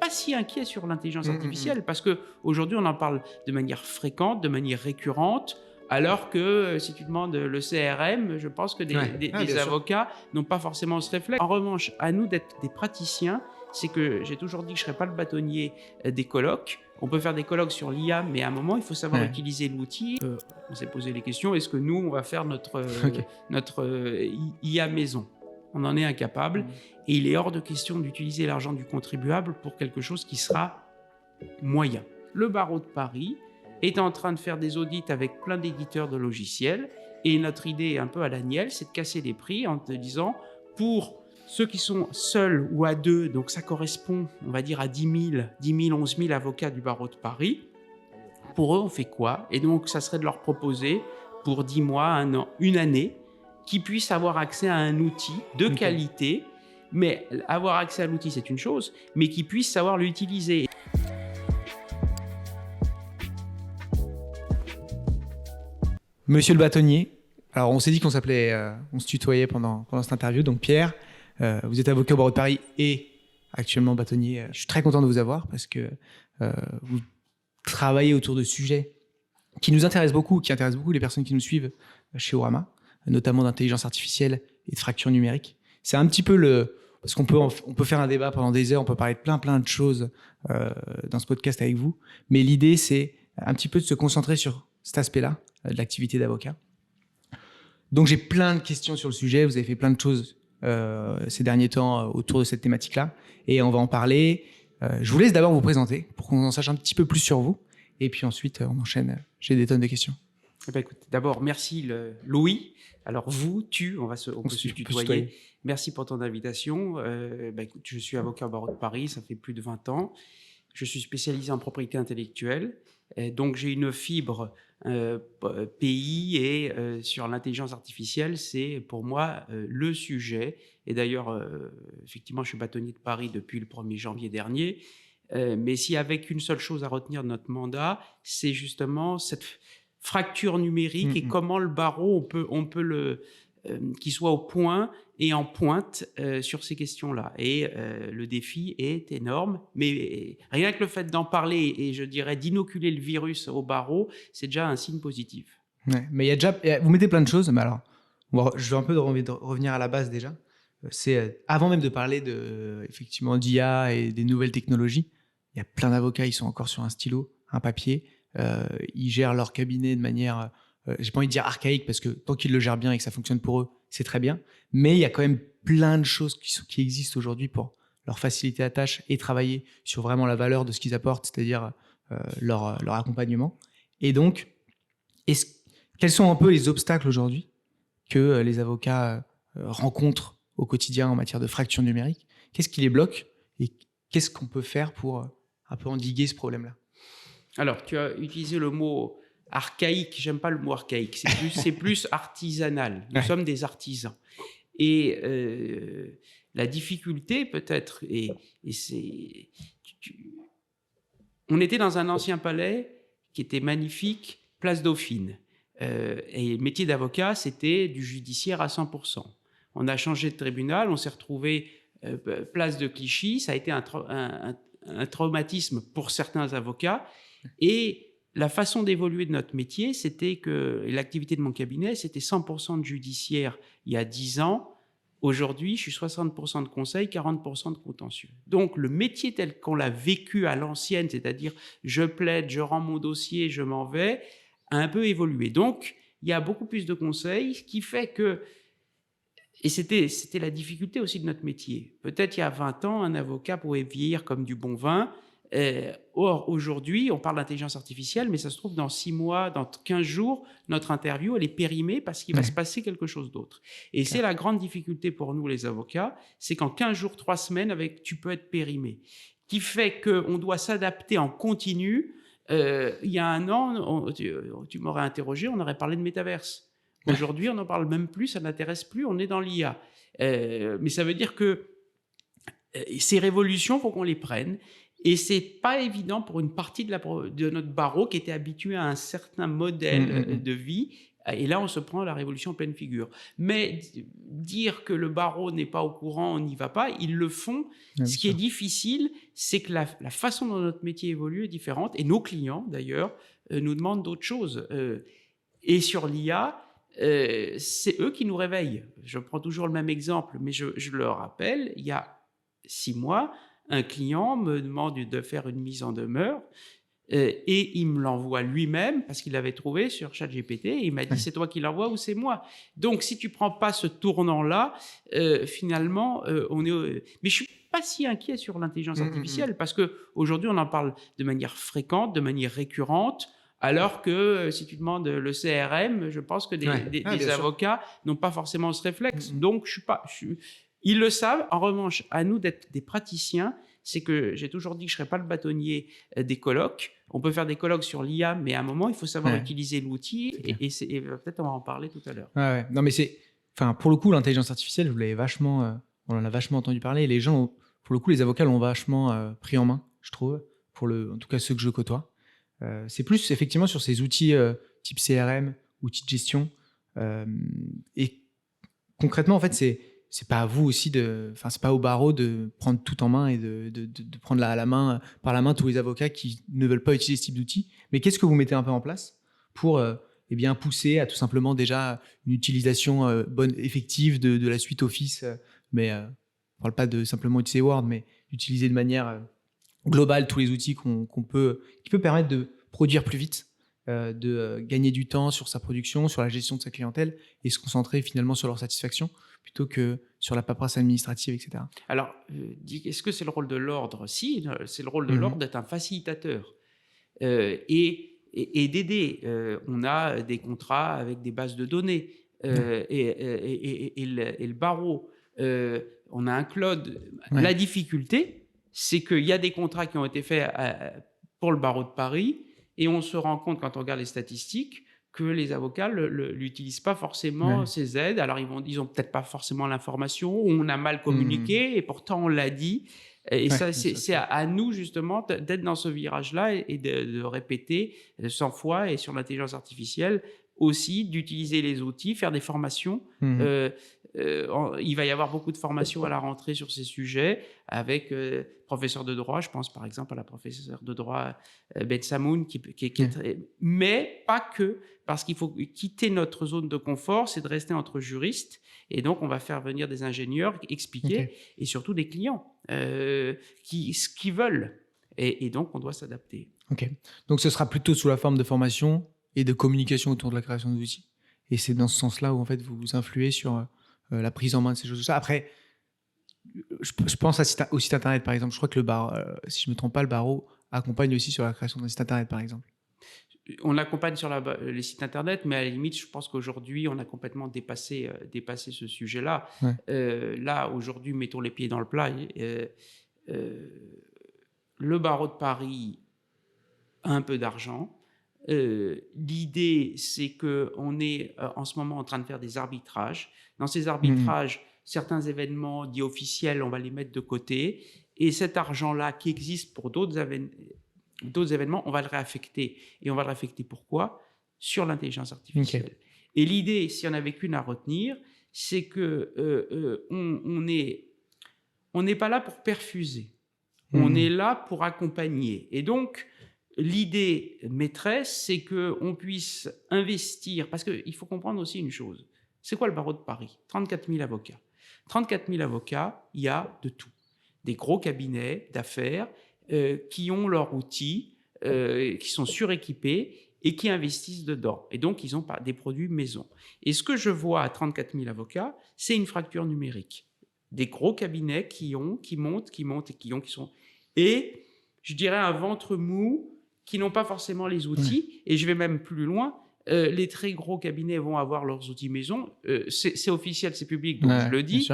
pas si inquiet sur l'intelligence artificielle parce qu'aujourd'hui, on en parle de manière fréquente, de manière récurrente. Alors que si tu demandes le CRM, je pense que des avocats n'ont pas forcément ce réflexe. En revanche, à nous d'être des praticiens, c'est que j'ai toujours dit que je ne serais pas le bâtonnier des colloques. On peut faire des colloques sur l'IA, mais à un moment, il faut savoir utiliser l'outil. On s'est posé les questions, est-ce que nous, on va faire notre IA maison ? On en est incapable. Et il est hors de question d'utiliser l'argent du contribuable pour quelque chose qui sera moyen. Le barreau de Paris est en train de faire des audits avec plein d'éditeurs de logiciels. Et notre idée, un peu à l'Agnelle, c'est de casser les prix en te disant, pour ceux qui sont seuls ou à deux, donc ça correspond, on va dire, à 10 000, 11 000 avocats du barreau de Paris. Pour eux, on fait quoi ? Et donc, ça serait de leur proposer, pour 10 mois, 1 an, 1 année, qu'ils puissent avoir accès à un outil de qualité. Mais avoir accès à l'outil, c'est une chose, mais qu'ils puissent savoir l'utiliser. Monsieur le bâtonnier, alors on s'est dit qu'on s'appelait, on se tutoyait pendant cette interview. Donc Pierre, vous êtes avocat au barreau de Paris et actuellement bâtonnier. Je suis très content de vous avoir parce que vous travaillez autour de sujets qui nous intéressent beaucoup, qui intéressent beaucoup les personnes qui nous suivent chez Orama, notamment d'intelligence artificielle et de fracture numérique. C'est un petit peu parce qu'on peut faire un débat pendant des heures, on peut parler de plein de choses dans ce podcast avec vous, mais l'idée c'est un petit peu de se concentrer sur cet aspect-là de l'activité d'avocat. Donc j'ai plein de questions sur le sujet, vous avez fait plein de choses ces derniers temps autour de cette thématique-là, et on va en parler. Je vous laisse d'abord vous présenter pour qu'on en sache un petit peu plus sur vous, et puis ensuite on enchaîne. J'ai des tonnes de questions. Écoute, d'abord, merci Louis. Alors vous, on peut se tutoyer. Merci pour ton invitation. Écoute, je suis avocat au barreau de Paris, ça fait plus de 20 ans. Je suis spécialisé en propriété intellectuelle. Donc j'ai une fibre PI et sur l'intelligence artificielle, c'est pour moi le sujet. Et d'ailleurs, effectivement, je suis bâtonnier de Paris depuis le 1er janvier dernier. Mais si avec une seule chose à retenir de notre mandat, c'est justement cette fracture numérique et comment le barreau, on peut qu'il soit au point et en pointe sur ces questions-là. Et le défi est énorme, mais rien que le fait d'en parler et je dirais d'inoculer le virus au barreau, c'est déjà un signe positif. Ouais, mais vous mettez plein de choses, mais alors, je vais un peu revenir à la base déjà. C'est avant même de parler effectivement d'IA et des nouvelles technologies, il y a plein d'avocats, ils sont encore sur un stylo, un papier, ils gèrent leur cabinet de manière, j'ai pas envie de dire archaïque, parce que tant qu'ils le gèrent bien et que ça fonctionne pour eux, c'est très bien, mais il y a quand même plein de choses qui existent aujourd'hui pour leur faciliter la tâche et travailler sur vraiment la valeur de ce qu'ils apportent, c'est-à-dire leur accompagnement. Et donc, quels sont un peu les obstacles aujourd'hui que les avocats rencontrent au quotidien en matière de fracture numérique? Qu'est-ce qui les bloque et qu'est-ce qu'on peut faire pour un peu endiguer ce problème-là? Alors, tu as utilisé le mot archaïque. J'aime pas le mot archaïque. C'est plus artisanal. Nous sommes des artisans. Et la difficulté, peut-être, on était dans un ancien palais qui était magnifique, place Dauphine. Et le métier d'avocat, c'était du judiciaire à 100%. On a changé de tribunal, on s'est retrouvé place de Clichy. Ça a été un traumatisme pour certains avocats. Et la façon d'évoluer de notre métier, c'était que l'activité de mon cabinet, c'était 100% de judiciaire il y a 10 ans. Aujourd'hui, je suis 60% de conseil, 40% de contentieux. Donc, le métier tel qu'on l'a vécu à l'ancienne, c'est-à-dire je plaide, je rends mon dossier, je m'en vais, a un peu évolué. Donc, il y a beaucoup plus de conseils, ce qui fait que, et c'était la difficulté aussi de notre métier. Peut-être il y a 20 ans, un avocat pouvait vieillir comme du bon vin. Or, aujourd'hui, on parle d'intelligence artificielle, mais ça se trouve dans 6 mois, dans 15 jours, notre interview, elle est périmée parce qu'il va se passer quelque chose d'autre. Et c'est la grande difficulté pour nous, les avocats, c'est qu'en 15 jours, 3 semaines, tu peux être périmé. Qui fait qu'on doit s'adapter en continu. Il y a 1 an, tu m'aurais interrogé, on aurait parlé de métaverse. Aujourd'hui, on n'en parle même plus, ça n'intéresse plus, on est dans l'IA. Mais ça veut dire que ces révolutions, il faut qu'on les prenne. Et c'est pas évident pour une partie de notre barreau qui était habitué à un certain modèle de vie, Et là, on se prend la révolution en pleine figure. Mais dire que le barreau n'est pas au courant, on n'y va pas, ils le font. Bien Ce qui est sûr. difficile, c'est que la façon dont notre métier évolue est différente. Et nos clients, d'ailleurs, nous demandent d'autres choses. Et sur l'IA, c'est eux qui nous réveillent. Je prends toujours le même exemple, mais je le rappelle, il y a 6 mois, un client me demande de faire une mise en demeure. Et il me l'envoie lui-même parce qu'il l'avait trouvé sur ChatGPT. Et il m'a dit, Ouais. c'est toi qui l'envoie ou c'est moi? Donc, si tu prends pas ce tournant-là, finalement, on est. Mais je suis pas si inquiet sur l'intelligence artificielle parce que aujourd'hui, on en parle de manière fréquente, de manière récurrente. Alors que si tu demandes le CRM, je pense que Ouais. des Ah, bien sûr. avocats n'ont pas forcément ce réflexe. Donc, ils le savent. En revanche, à nous d'être des praticiens, c'est que j'ai toujours dit que je ne serais pas le bâtonnier des colloques. On peut faire des colloques sur l'IA, mais à un moment, il faut savoir Ouais. utiliser l'outil. clair. Et peut-être on va en parler tout à l'heure. Ouais. Non, mais enfin, pour le coup, l'intelligence artificielle, vous l'avez vachement, on en a vachement entendu parler. Et les gens, pour le coup, les avocats l'ont vachement pris en main, je trouve, en tout cas ceux que je côtoie. C'est plus effectivement sur ces outils type CRM, outils de gestion. Et concrètement, en fait, c'est pas à vous aussi enfin, c'est pas au barreau de prendre tout en main et de prendre par la main tous les avocats qui ne veulent pas utiliser ce type d'outils. Mais qu'est-ce que vous mettez un peu en place pour eh bien pousser à tout simplement déjà une utilisation bonne, effective de la suite Office, mais on parle pas de simplement utiliser Word, mais d'utiliser de manière globale tous les outils qui peut permettre de produire plus vite, de gagner du temps sur sa production, sur la gestion de sa clientèle et se concentrer finalement sur leur satisfaction plutôt que sur la paperasse administrative, etc. Alors, est-ce que c'est le rôle de l'ordre? Si, c'est le rôle de l'ordre d'être un facilitateur et d'aider. On a des contrats avec des bases de données et le barreau. On a un cloud. Ouais. La difficulté, c'est qu'il y a des contrats qui ont été faits pour le barreau de Paris et on se rend compte quand on regarde les statistiques que les avocats l'utilisent pas forcément, ces aides. Alors, ils ont peut-être pas forcément l'information, ou on a mal communiqué, et pourtant on l'a dit. Et ça, c'est à nous, justement, d'être dans ce virage-là et de répéter 100 fois, et sur l'intelligence artificielle aussi, d'utiliser les outils, faire des formations. Il va y avoir beaucoup de formations à la rentrée sur ces sujets avec professeurs de droit. Je pense par exemple à la professeure de droit Ben Samoun, qui est très... Mais pas que, parce qu'il faut quitter notre zone de confort, c'est de rester entre juristes. Et donc, on va faire venir des ingénieurs expliquer, et surtout des clients ce qu'ils veulent. Et donc, on doit s'adapter. Ok. Donc, ce sera plutôt sous la forme de formation et de communication autour de la création d'outils. Et c'est dans ce sens-là où, en fait, vous vous influez sur la prise en main de ces choses. Après, je pense au site Internet, par exemple. Je crois que si je ne me trompe pas, le barreau accompagne aussi sur la création d'un site Internet, par exemple. On accompagne sur les sites Internet, mais à la limite, je pense qu'aujourd'hui, on a complètement dépassé ce sujet-là. Ouais. Là, aujourd'hui, mettons les pieds dans le plat. Le barreau de Paris a un peu d'argent. L'idée, c'est qu'on est en ce moment en train de faire des arbitrages. Dans ces arbitrages, certains événements dits officiels, on va les mettre de côté. Et cet argent-là qui existe pour d'autres événements, on va le réaffecter. Et on va le réaffecter pourquoi? Sur l'intelligence artificielle. Okay. Et l'idée, s'il n'y en avait qu'une à retenir, c'est que on n'est pas là pour perfuser. On est là pour accompagner. Et donc, l'idée maîtresse, c'est qu'on puisse investir, parce qu'il faut comprendre aussi une chose. C'est quoi le barreau de Paris? 34 000 avocats. 34 000 avocats, il y a de tout. Des gros cabinets d'affaires qui ont leurs outils, qui sont suréquipés et qui investissent dedans. Et donc, ils ont des produits maison. Et ce que je vois à 34 000 avocats, c'est une fracture numérique. Des gros cabinets qui montent, qui sont... Et je dirais un ventre mou, qui n'ont pas forcément les outils. Et je vais même plus loin. Les très gros cabinets vont avoir leurs outils maison. C'est officiel, c'est public, donc je le dis.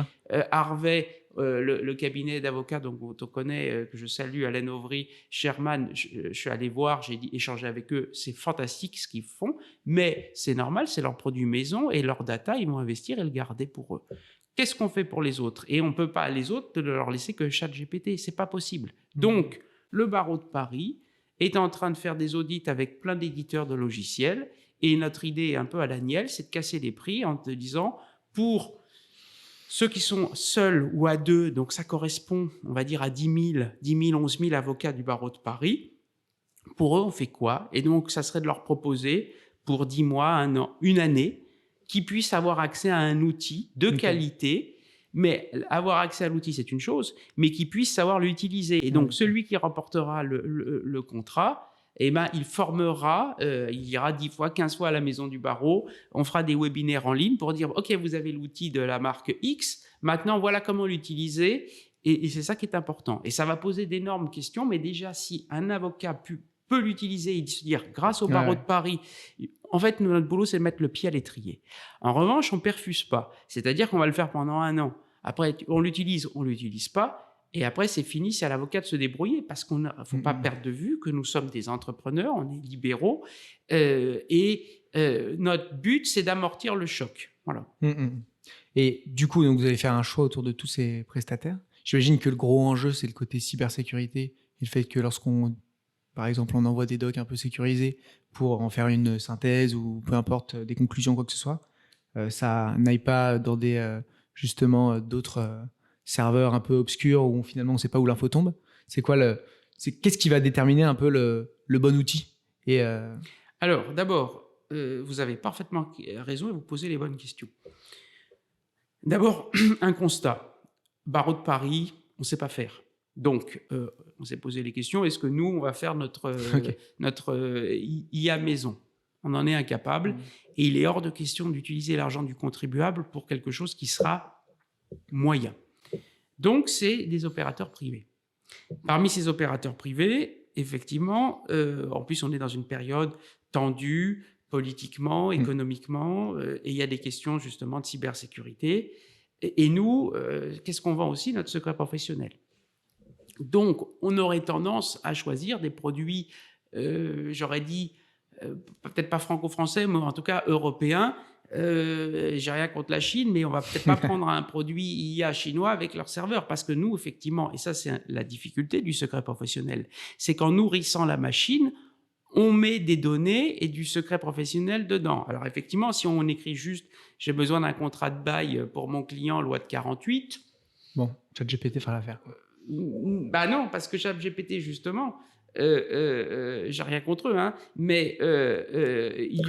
Harvey, le cabinet d'avocats dont on connaît, que je salue, Alain Auvry, Sherman, je suis allé voir, j'ai échangé avec eux. C'est fantastique ce qu'ils font, mais c'est normal, c'est leur produit maison et leur data, ils vont investir et le garder pour eux. Qu'est-ce qu'on fait pour les autres? Et on ne peut pas, les autres, de leur laisser que ChatGPT. Ce n'est pas possible. Donc, le barreau de Paris est en train de faire des audits avec plein d'éditeurs de logiciels Et notre idée un peu à la Niel, c'est de casser les prix en te disant, pour ceux qui sont seuls ou à deux, donc ça correspond, on va dire, à 10 000, 11 000 avocats du barreau de Paris. Pour eux, on fait quoi? Et donc, ça serait de leur proposer, pour 10 mois, 1 an, 1 année, qu'ils puissent avoir accès à un outil de qualité. Mais avoir accès à l'outil, c'est une chose, mais qu'ils puissent savoir l'utiliser. Et donc, celui qui remportera le contrat, eh ben, il formera, il ira 10 fois, 15 fois à la maison du barreau. On fera des webinaires en ligne pour dire, OK, vous avez l'outil de la marque X, maintenant, voilà comment l'utiliser. Et c'est ça qui est important. Et ça va poser d'énormes questions, mais déjà, si un avocat peut l'utiliser et se dire, grâce au barreau de Paris, en fait, notre boulot, c'est de mettre le pied à l'étrier. En revanche, on ne perfuse pas. C'est-à-dire qu'on va le faire pendant 1 an. Après, on l'utilise pas. Et après, c'est fini, c'est à l'avocat de se débrouiller parce qu'il ne faut pas perdre de vue que nous sommes des entrepreneurs, on est libéraux. Notre but, c'est d'amortir le choc. Voilà. Et du coup, donc, vous allez faire un choix autour de tous ces prestataires. J'imagine que le gros enjeu, c'est le côté cybersécurité et le fait que lorsqu'on, par exemple, on envoie des docs un peu sécurisés pour en faire une synthèse ou peu importe, des conclusions, quoi que ce soit, ça n'aille pas dans des, justement, d'autres serveurs un peu obscurs où finalement on ne sait pas où l'info tombe. C'est quoi qu'est-ce qui va déterminer un peu le bon outil Alors, d'abord, vous avez parfaitement raison et vous posez les bonnes questions. D'abord, un constat. Barreau de Paris, on ne sait pas faire. Donc, on s'est posé les questions, est-ce que nous, on va faire notre IA maison? On en est incapable. Et il est hors de question d'utiliser l'argent du contribuable pour quelque chose qui sera moyen. Donc, c'est des opérateurs privés. Parmi ces opérateurs privés, effectivement, en plus, on est dans une période tendue, politiquement, économiquement, et il y a des questions justement de cybersécurité. Et nous, qu'est-ce qu'on vend aussi? Notre secret professionnel. Donc, on aurait tendance à choisir des produits, j'aurais dit, peut-être pas franco-français, mais en tout cas européens. J'ai rien contre la Chine, mais on va peut-être pas prendre un produit IA chinois avec leur serveur, parce que nous, effectivement, et ça c'est la difficulté du secret professionnel, c'est qu'en nourrissant la machine, on met des données et du secret professionnel dedans. Alors effectivement, si on écrit juste « j'ai besoin d'un contrat de bail pour mon client, loi de 48 », bon, ChatGPT fera l'affaire. Bah non, parce que ChatGPT, justement, j'ai rien contre eux, hein, mais il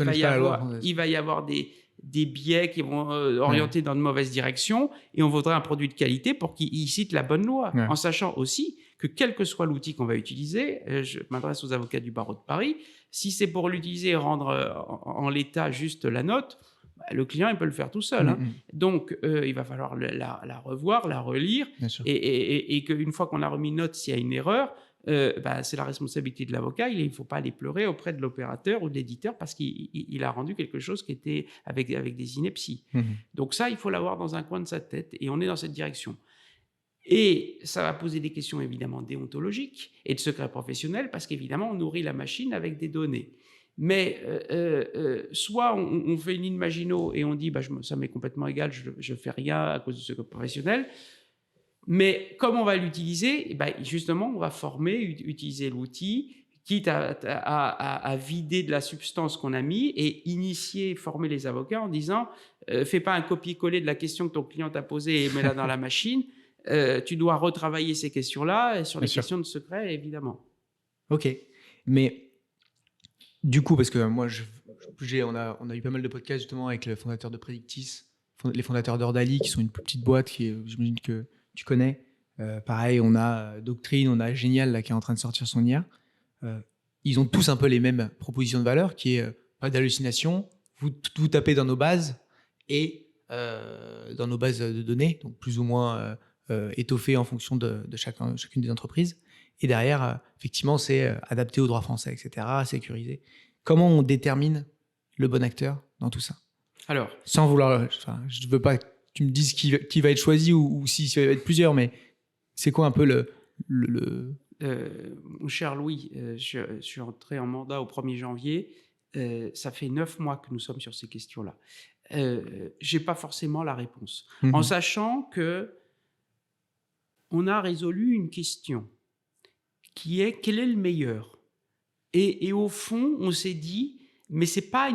va y avoir des biais qui vont orienter dans de mauvaises directions, et on voudrait un produit de qualité pour qu'il cite la bonne loi, en sachant aussi que quel que soit l'outil qu'on va utiliser, je m'adresse aux avocats du barreau de Paris, si c'est pour l'utiliser et rendre en l'état juste la note, le client, il peut le faire tout seul. Hein. Donc, il va falloir la revoir, la relire, et qu'une fois qu'on a remis note, s'il y a une erreur, c'est la responsabilité de l'avocat. Il ne faut pas aller pleurer auprès de l'opérateur ou de l'éditeur parce qu'il a rendu quelque chose qui était avec des inepties. Donc ça, il faut l'avoir dans un coin de sa tête, et on est dans cette direction. Et ça va poser des questions évidemment déontologiques et de secret professionnel, parce qu'évidemment, on nourrit la machine avec des données. Mais soit on fait une ligne Maginot et on dit ça m'est complètement égal, je ne fais rien à cause du secret professionnel. Mais comme on va l'utiliser, justement, on va former, utiliser l'outil, quitte à vider de la substance qu'on a mis, et initier, former les avocats en disant fais pas un copier-coller de la question que ton client t'a posée et mets-la dans la machine. Tu dois retravailler ces questions-là sur les questions de secret, évidemment. Ok, mais du coup, parce que moi, on a eu pas mal de podcasts justement avec le fondateur de Predictis, les fondateurs d'Ordali, qui sont une petite boîte qui, j'imagine que tu connais. Pareil, on a Doctrine, on a Génial là, qui est en train de sortir son IA. Ils ont tous un peu les mêmes propositions de valeur, qui est pas d'hallucination. Vous tapez dans nos bases et dans nos bases de données, donc plus ou moins étoffées en fonction de chacune des entreprises. Et derrière, effectivement, c'est adapté au droit français, etc., sécurisé. Comment on détermine le bon acteur dans tout ça? Alors, sans vouloir, je ne veux pas que tu me dises qui va être choisi ou si ça va être plusieurs, mais c'est quoi un peu mon cher Louis, je suis entré en mandat au 1er janvier. Ça fait 9 mois que nous sommes sur ces questions-là. Je n'ai pas forcément la réponse. En sachant qu'on a résolu une question qui est quel est le meilleur? Et au fond, on s'est dit, mais c'est pas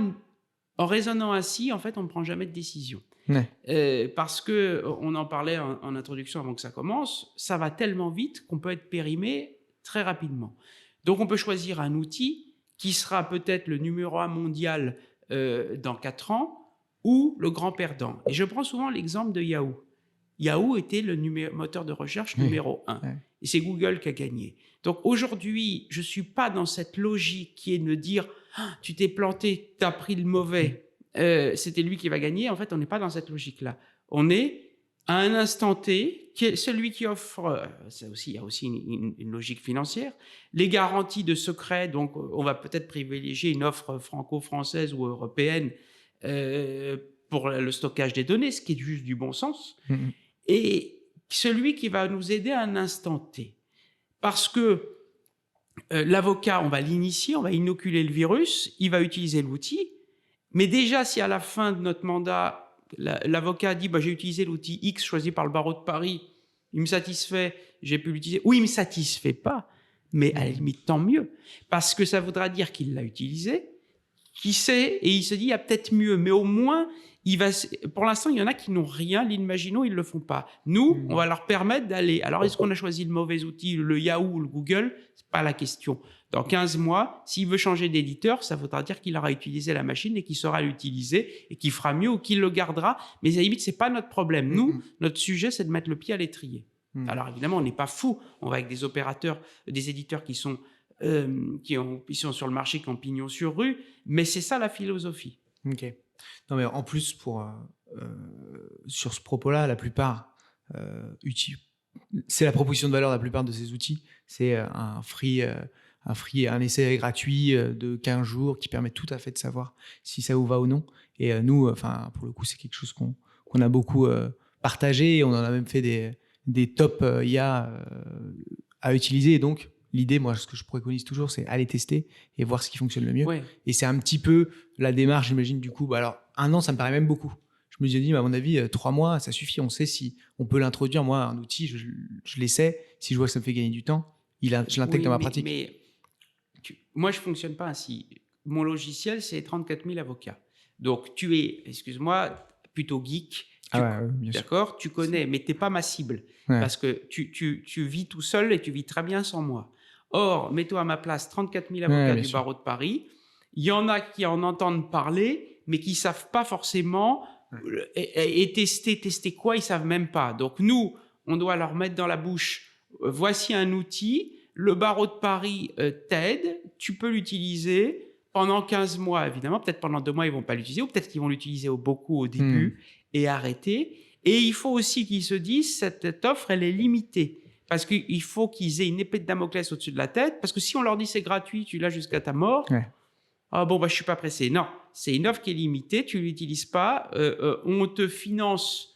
en raisonnant ainsi, en fait, on ne prend jamais de décision. Ouais. Parce que, on en parlait en introduction avant que ça commence, ça va tellement vite qu'on peut être périmé très rapidement. Donc, on peut choisir un outil qui sera peut-être le numéro 1 mondial dans 4 ans ou le grand perdant. Et je prends souvent l'exemple de Yahoo. Yahoo était le moteur de recherche numéro 1. Ouais. Et c'est Google qui a gagné. Donc aujourd'hui, je ne suis pas dans cette logique qui est de me dire ah, tu t'es planté, tu as pris le mauvais, c'était lui qui va gagner. En fait, on n'est pas dans cette logique-là. On est à un instant T, celui qui offre, il y a aussi une logique financière, les garanties de secret, donc on va peut-être privilégier une offre franco-française ou européenne pour le stockage des données, ce qui est juste du bon sens. Et celui qui va nous aider à un instant T. Parce que l'avocat, on va l'initier, on va inoculer le virus, il va utiliser l'outil, mais déjà si à la fin de notre mandat, l'avocat dit j'ai utilisé l'outil X choisi par le barreau de Paris, il me satisfait, j'ai pu l'utiliser, ou il ne me satisfait pas, mais à la limite tant mieux, parce que ça voudra dire qu'il l'a utilisé, qu'il sait, et il se dit il y a peut-être mieux, mais au moins pour l'instant, il y en a qui n'ont rien, l'Imaginaux, ils ne le font pas. Nous, on va leur permettre d'aller. Alors, est-ce qu'on a choisi le mauvais outil, le Yahoo ou le Google? Ce n'est pas la question. Dans 15 mois, s'il veut changer d'éditeur, ça voudra dire qu'il aura utilisé la machine et qu'il saura l'utiliser et qu'il fera mieux ou qu'il le gardera. Mais à la limite, ce n'est pas notre problème. Nous, notre sujet, c'est de mettre le pied à l'étrier. Alors, évidemment, on n'est pas fou. On va avec des opérateurs, des éditeurs qui sont sur le marché, qui ont pignon sur rue. Mais c'est ça la philosophie. Ok. Non, mais en plus, sur ce propos-là, la plupart c'est la proposition de valeur de la plupart de ces outils. C'est un essai gratuit de 15 jours qui permet tout à fait de savoir si ça vous va ou non. Et nous, pour le coup, c'est quelque chose qu'on a beaucoup partagé. On en a même fait des top IA à utiliser. Et donc, l'idée, moi, ce que je préconise toujours, c'est aller tester et voir ce qui fonctionne le mieux. Ouais. Et c'est un petit peu la démarche, j'imagine, du coup. Alors, 1 an, ça me paraît même beaucoup. Je me suis dit, à mon avis, 3 mois, ça suffit. On sait si on peut l'introduire. Moi, un outil, je l'essaie. Si je vois que ça me fait gagner du temps, je l'intègre dans ma pratique. Moi, je ne fonctionne pas ainsi. Mon logiciel, c'est 34 000 avocats. Donc, tu es, excuse-moi, plutôt geek. D'accord, tu connais, mais tu n'es pas ma cible. Ouais. Parce que tu vis tout seul et tu vis très bien sans moi. Or, mets-toi à ma place, 34 000 avocats du barreau de Paris. Il y en a qui en entendent parler, mais qui ne savent pas forcément et tester quoi, ils ne savent même pas. Donc, nous, on doit leur mettre dans la bouche, voici un outil, le barreau de Paris t'aide, tu peux l'utiliser pendant 15 mois, évidemment. Peut-être pendant 2 mois, ils ne vont pas l'utiliser, ou peut-être qu'ils vont l'utiliser beaucoup au début et arrêter. Et il faut aussi qu'ils se disent, cette offre, elle est limitée. Parce qu'il faut qu'ils aient une épée de Damoclès au-dessus de la tête, parce que si on leur dit c'est gratuit, tu l'as jusqu'à ta mort, je ne suis pas pressé. Non, c'est une offre qui est limitée, tu ne l'utilises pas, on te finance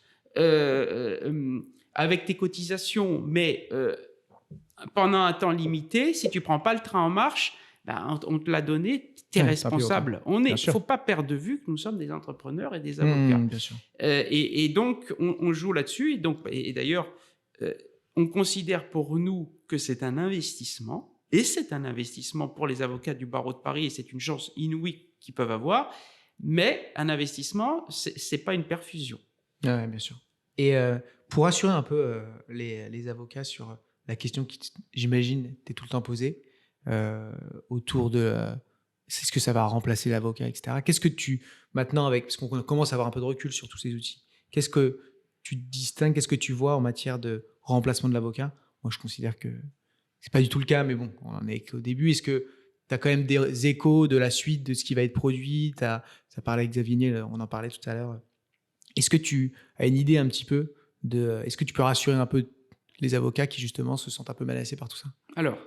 avec tes cotisations, mais pendant un temps limité, si tu ne prends pas le train en marche, on te l'a donné, tu es responsable. Il ne faut pas perdre de vue que nous sommes des entrepreneurs et des avocats. Bien sûr. Et donc, on joue là-dessus. Et d'ailleurs, on considère pour nous que c'est un investissement, et c'est un investissement pour les avocats du barreau de Paris, et c'est une chance inouïe qu'ils peuvent avoir, mais un investissement, ce n'est pas une perfusion. Oui, bien sûr. Et pour rassurer un peu les avocats sur la question qui, j'imagine, t'es tout le temps posée, autour de c'est ce que ça va remplacer l'avocat, etc. Qu'est-ce que tu, maintenant, parce qu'on commence à avoir un peu de recul sur tous ces outils, qu'est-ce que tu distingues, qu'est-ce que tu vois en matière de remplacement de l'avocat? Moi, je considère que c'est pas du tout le cas, mais bon, on en est qu'au début. Est-ce que tu as quand même des échos de la suite de ce qui va être produit? Ça parlait avec Xavier Niel, on en parlait tout à l'heure. Est-ce que tu as une idée un petit peu est-ce que tu peux rassurer un peu les avocats qui justement se sentent un peu menacés par tout ça? Alors,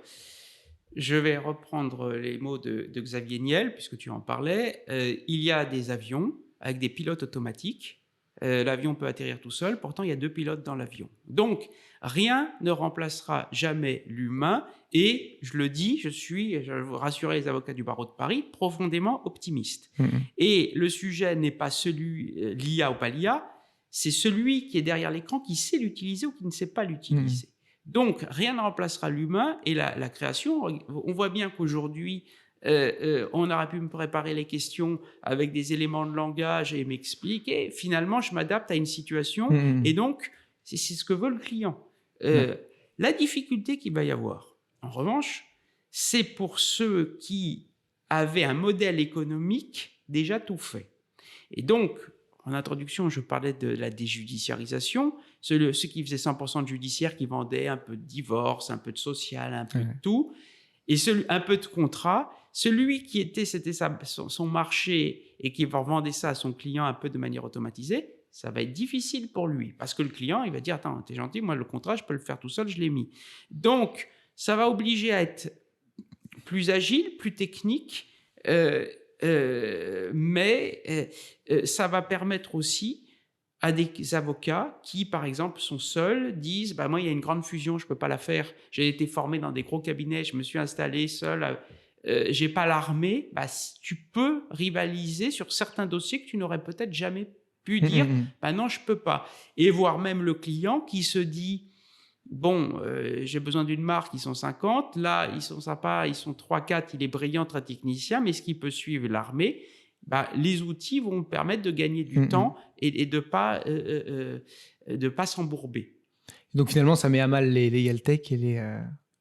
je vais reprendre les mots de Xavier Niel, puisque tu en parlais. Il y a des avions avec des pilotes automatiques. L'avion peut atterrir tout seul, pourtant il y a 2 pilotes dans l'avion. Donc, rien ne remplacera jamais l'humain. Et je le dis, je veux rassurer les avocats du barreau de Paris, profondément optimiste. Et le sujet n'est pas celui l'IA ou pas l'IA, c'est celui qui est derrière l'écran qui sait l'utiliser ou qui ne sait pas l'utiliser. Donc, rien ne remplacera l'humain et la création. On voit bien qu'aujourd'hui, On aurait pu me préparer les questions avec des éléments de langage et m'expliquer. Finalement, je m'adapte à une situation et donc, c'est ce que veut le client. La difficulté qu'il va y avoir, en revanche, c'est pour ceux qui avaient un modèle économique déjà tout fait. Et donc, en introduction, je parlais de la déjudiciarisation. Ceux qui faisaient 100% de judiciaire, qui vendaient un peu de divorce, un peu de social, un peu de tout, et un peu de contrat. Celui qui c'était son marché et qui vendait ça à son client un peu de manière automatisée, ça va être difficile pour lui. Parce que le client, il va dire, attends, t'es gentil, moi le contrat, je peux le faire tout seul, je l'ai mis. Donc, ça va obliger à être plus agile, plus technique, mais ça va permettre aussi à des avocats qui, par exemple, sont seuls, disent moi, il y a une grande fusion, je ne peux pas la faire. J'ai été formé dans des gros cabinets, je me suis installé seul, je n'ai pas l'armée. Tu peux rivaliser sur certains dossiers que tu n'aurais peut-être jamais pu dire non, je ne peux pas. Et voire même le client qui se dit j'ai besoin d'une marque, ils sont 50, là, ils sont sympas, ils sont 3-4, il est brillant, très technicien, mais est-ce qu'il peut suivre l'armée ? Les outils vont me permettre de gagner du temps et de pas s'embourber. Donc finalement, ça met à mal les legal tech et les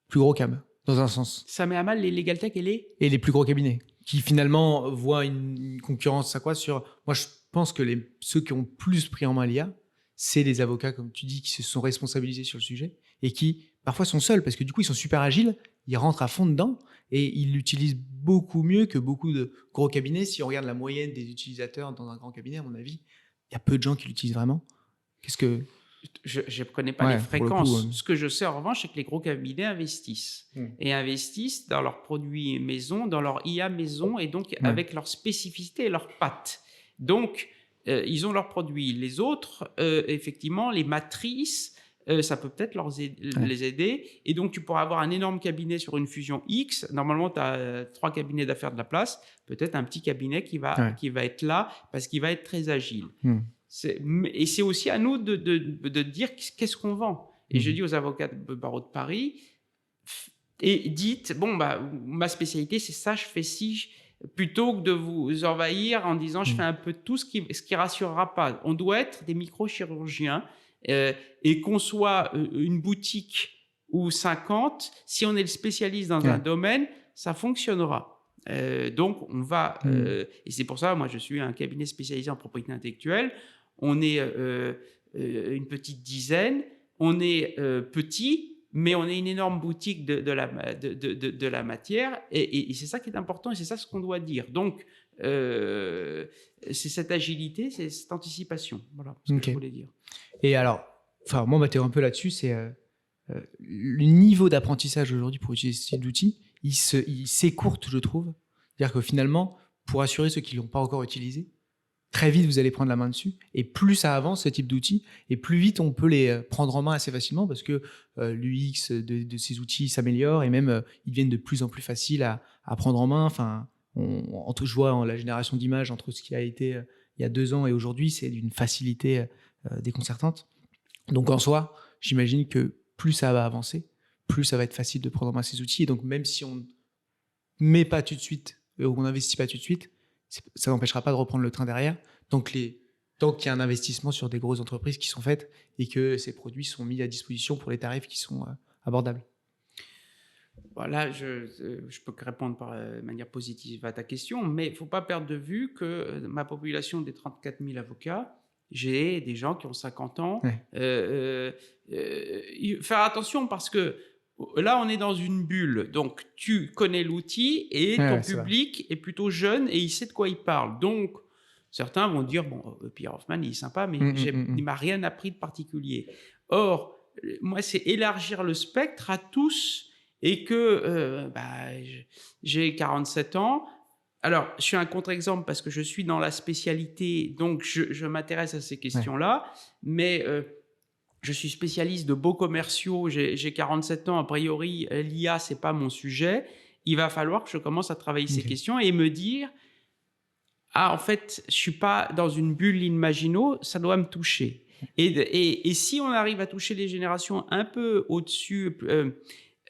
plus gros cabs, dans un sens. Ça met à mal les legal tech et les plus gros cabinets, qui finalement voient une concurrence sur... Moi, je pense que ceux qui ont plus pris en main l'IA, c'est les avocats, comme tu dis, qui se sont responsabilisés sur le sujet et qui, parfois, sont seuls parce que du coup, ils sont super agiles, ils rentrent à fond dedans et ils l'utilisent beaucoup mieux que beaucoup de gros cabinets. Si on regarde la moyenne des utilisateurs dans un grand cabinet, à mon avis, il y a peu de gens qui l'utilisent vraiment. Qu'est-ce que... Je ne connais pas les fréquences. Ce que je sais en revanche, c'est que les gros cabinets investissent. Et investissent dans leurs produits maison, dans leur IA maison et donc avec leurs spécificités et leurs pattes. Donc, ils ont leurs produits. Les autres, effectivement, les matrices, ça peut peut-être les aider. Et donc, tu pourras avoir un énorme cabinet sur une fusion X. Normalement, tu as 3 cabinets d'affaires de la place. Peut-être un petit cabinet qui va être là parce qu'il va être très agile. Et c'est aussi à nous de dire qu'est-ce qu'on vend. Et je dis aux avocats de barreau de Paris, et dites, ma spécialité, c'est ça, je fais ci, plutôt que de vous envahir en disant je fais un peu tout ce qui rassurera pas. On doit être des microchirurgiens et qu'on soit une boutique ou 50, si on est le spécialiste dans un domaine, ça fonctionnera. Donc, on va... et c'est pour ça, moi, je suis un cabinet spécialisé en propriété intellectuelle. On est une petite dizaine. On est petit, mais on est une énorme boutique de la matière. Et c'est ça qui est important et c'est ça ce qu'on doit dire. Donc, c'est cette agilité, c'est cette anticipation. Voilà ce que je voulais dire. Et alors, moi, on m'interrompt un peu là-dessus, c'est le niveau d'apprentissage aujourd'hui pour utiliser ce type d'outils, il s'écourte, je trouve. C'est-à-dire que finalement, pour assurer ceux qui ne l'ont pas encore utilisé, très vite, vous allez prendre la main dessus. Et plus ça avance, ce type d'outils, et plus vite on peut les prendre en main assez facilement parce que l'UX de ces outils s'améliore et même ils deviennent de plus en plus faciles à prendre en main. Enfin, je vois la génération d'images entre ce qui a été il y a 2 ans et aujourd'hui, c'est d'une facilité déconcertante. Donc en soi, j'imagine que plus ça va avancer, plus ça va être facile de prendre en main ces outils. Et donc même si on ne met pas tout de suite, ou on n'investit pas tout de suite, ça n'empêchera pas de reprendre le train derrière. Tant qu'il y a un investissement sur des grosses entreprises qui sont faites et que ces produits sont mis à disposition pour les tarifs qui sont abordables. Voilà, je peux répondre de manière positive à ta question, mais il ne faut pas perdre de vue que ma population des 34 000 avocats, j'ai des gens qui ont 50 ans. Faire attention parce que là, on est dans une bulle. Donc, tu connais l'outil et ton public est plutôt jeune et il sait de quoi il parle. Donc, certains vont dire, Pierre Hoffman, il est sympa, mais il ne m'a rien appris de particulier. Or, moi, c'est élargir le spectre à tous et que j'ai 47 ans. Alors, je suis un contre-exemple parce que je suis dans la spécialité, donc je m'intéresse à ces questions-là, mais... je suis spécialiste de beaux commerciaux, j'ai 47 ans, a priori, l'IA, ce n'est pas mon sujet. Il va falloir que je commence à travailler ces questions et me dire, en fait, je ne suis pas dans une bulle Imagino, ça doit me toucher. Et si on arrive à toucher les générations un peu au-dessus,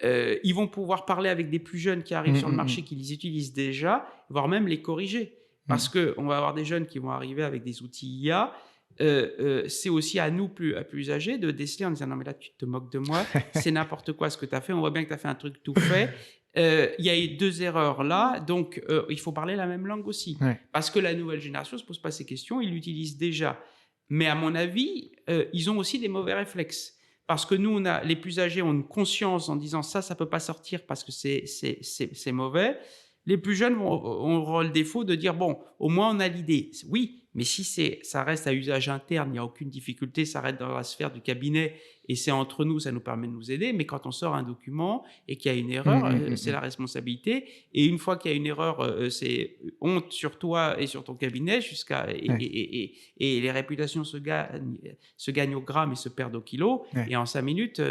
Ils vont pouvoir parler avec des plus jeunes qui arrivent sur le marché, qui les utilisent déjà, voire même les corriger. Parce qu'on va avoir des jeunes qui vont arriver avec des outils IA. C'est aussi à nous, plus âgés, de déceler en disant « Non, mais là, tu te moques de moi, c'est n'importe quoi ce que tu as fait, on voit bien que tu as fait un truc tout fait. Il y a eu 2 erreurs là, donc il faut parler la même langue aussi. » Parce que la nouvelle génération ne se pose pas ces questions, ils l'utilisent déjà. Mais à mon avis, ils ont aussi des mauvais réflexes. Parce que nous, les plus âgés ont une conscience en disant « Ça ne peut pas sortir parce que c'est mauvais ». Les plus jeunes auront le défaut de dire « Bon, au moins on a l'idée ». Oui, mais si ça reste à usage interne, il n'y a aucune difficulté, ça reste dans la sphère du cabinet et c'est entre nous, ça nous permet de nous aider. Mais quand on sort un document et qu'il y a une erreur, c'est la responsabilité. Et une fois qu'il y a une erreur, c'est honte sur toi et sur ton cabinet et les réputations se gagnent au gramme et se perdent au kilo. Et en 5 minutes,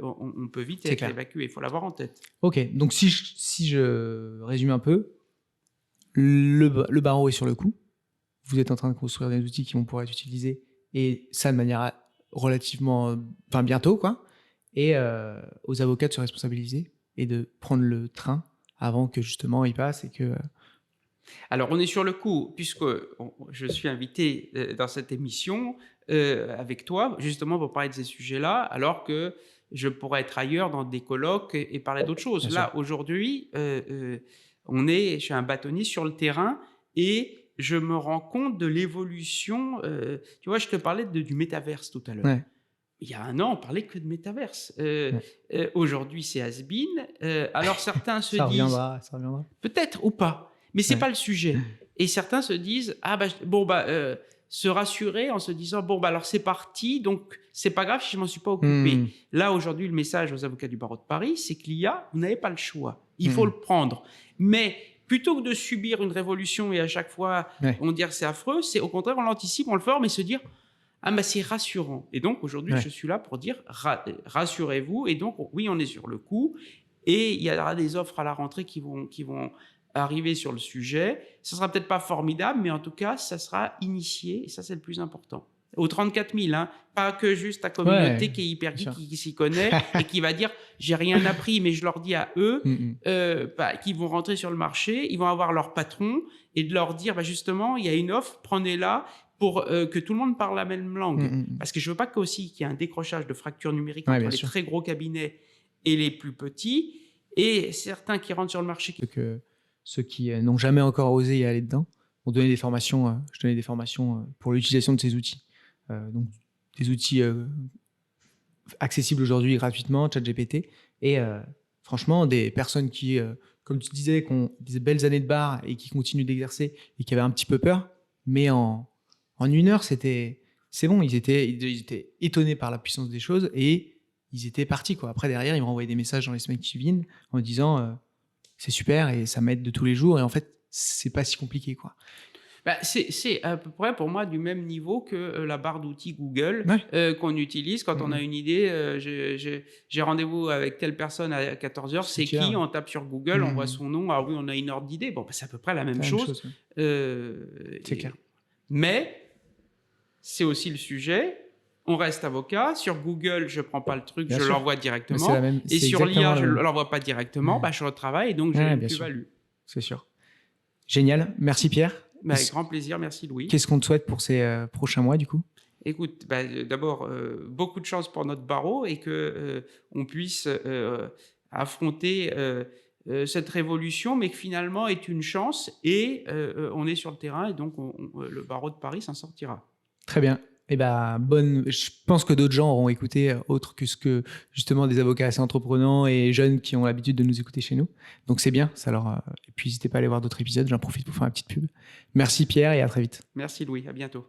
on peut vite être évacué. Il faut l'avoir en tête. Ok, donc si je résume un peu, le barreau est sur le coup. Vous êtes en train de construire des outils qui vont pouvoir être utilisés, et ça de manière relativement, bientôt, quoi. Et aux avocats de se responsabiliser et de prendre le train avant que justement il passe et que. Alors on est sur le coup, puisque je suis invité dans cette émission avec toi, justement pour parler de ces sujets-là, alors que je pourrais être ailleurs dans des colloques et parler d'autres choses. Là, aujourd'hui, on est, je suis un bâtonnier sur le terrain et je me rends compte de l'évolution. Tu vois, je te parlais du métaverse tout à l'heure. Il y a 1 an, on parlait que de métaverse. Aujourd'hui, c'est has-been. Alors certains se disent... Ça reviendra. Peut-être ou pas, mais ce n'est pas le sujet. Et certains se disent, se rassurer en se disant, alors c'est parti, donc c'est pas grave si je ne m'en suis pas occupé. Là, aujourd'hui, le message aux avocats du barreau de Paris, c'est que l'IA, vous n'avez pas le choix. Il faut le prendre. Mais plutôt que de subir une révolution et à chaque fois on dit que c'est affreux, c'est au contraire, on l'anticipe, on le forme et se dire c'est rassurant. Et donc aujourd'hui, je suis là pour dire rassurez-vous. Et donc oui, on est sur le coup et il y aura des offres à la rentrée qui vont arriver sur le sujet. Ça sera peut-être pas formidable, mais en tout cas, ça sera initié et ça, c'est le plus important. Aux 34 000, hein, pas que juste ta communauté qui est hyper geek, qui s'y connaît et qui va dire j'ai rien appris, mais je leur dis à eux qu'ils vont rentrer sur le marché, ils vont avoir leur patron et de leur dire justement il y a une offre, prenez-la pour que tout le monde parle la même langue. Parce que je veux pas qu'il y ait un décrochage de fracture numérique entre les très gros cabinets et les plus petits, et certains qui rentrent sur le marché. Que ceux qui n'ont jamais encore osé y aller dedans ont donné des formations. Je donnais des formations pour l'utilisation de ces outils. Donc des outils accessibles aujourd'hui gratuitement, ChatGPT, et franchement des personnes qui, comme tu disais, qui ont des belles années de barre et qui continuent d'exercer et qui avaient un petit peu peur, mais en 1 heure c'est bon, ils étaient étonnés par la puissance des choses et ils étaient partis, quoi. Après derrière ils m'ont envoyé des messages dans les semaines qui viennent en me disant c'est super et ça m'aide de tous les jours et en fait c'est pas si compliqué, quoi. C'est à peu près pour moi du même niveau que la barre d'outils Google qu'on utilise quand on a une idée. J'ai rendez-vous avec telle personne à 14h, c'est qui? On tape sur Google, on voit son nom. Ah oui, on a une ordre d'idée. C'est à peu près la même chose. C'est clair. Mais c'est aussi le sujet. On reste avocat. Sur Google, je ne prends pas le truc, je l'envoie directement. Et sur l'IA, je ne l'envoie pas directement. Je retravaille et donc j'ai une plus-value. C'est sûr. Génial. Merci Pierre. Avec grand plaisir, merci Louis. Qu'est-ce qu'on te souhaite pour ces prochains mois du coup? Écoute, d'abord, beaucoup de chance pour notre barreau et qu'on puisse affronter cette révolution, mais que finalement est une chance et on est sur le terrain et donc le barreau de Paris s'en sortira. Très bien. Je pense que d'autres gens auront écouté autre que justement des avocats assez entreprenants et jeunes qui ont l'habitude de nous écouter chez nous. Donc c'est bien. Et puis n'hésitez pas à aller voir d'autres épisodes. J'en profite pour faire une petite pub. Merci Pierre et à très vite. Merci Louis. À bientôt.